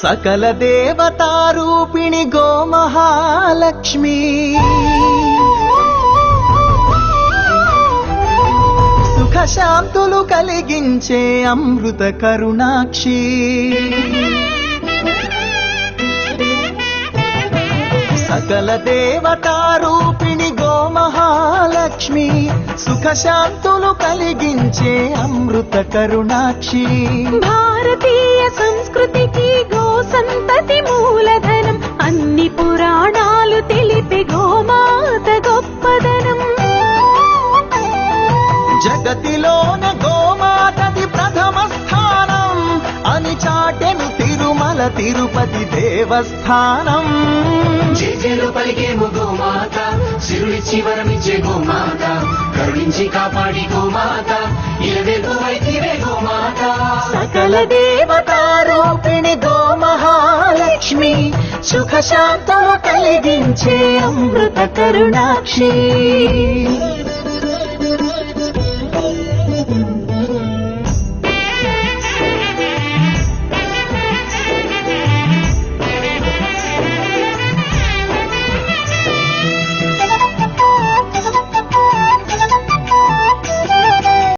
సకల దేవతారూపిణి గోమహాలక్ష్మి సుఖశాంతులు కలిగించే అమృత కరుణాక్షి సకల దేవతారూపిణి గోమహాలక్ష్మి సుఖశాంతులు కలిగించే అమృత కరుణాక్షి భారతీయ సంస్కృతికి గో సంతతి మూలధనం అన్ని పురాణాలు తెలిపే గోమాత గొప్పదనం జగతిలోన గోమాతది ప్రథమ స్థానం అని చాటెను తిరుమల తిరుపతి దేవస్థానం జేజేలు పలికేము గోమాత సిరులిచ్చి వరమిచ్చే గోమాత కరుణించి కాపాడి గోమాత ఇలవేల్పు వైతివే గోమాత సకల దేవతారూపిణి గోమహాలక్ష్మి సుఖశాంతులు కలిగించే అమృత కరుణాక్షి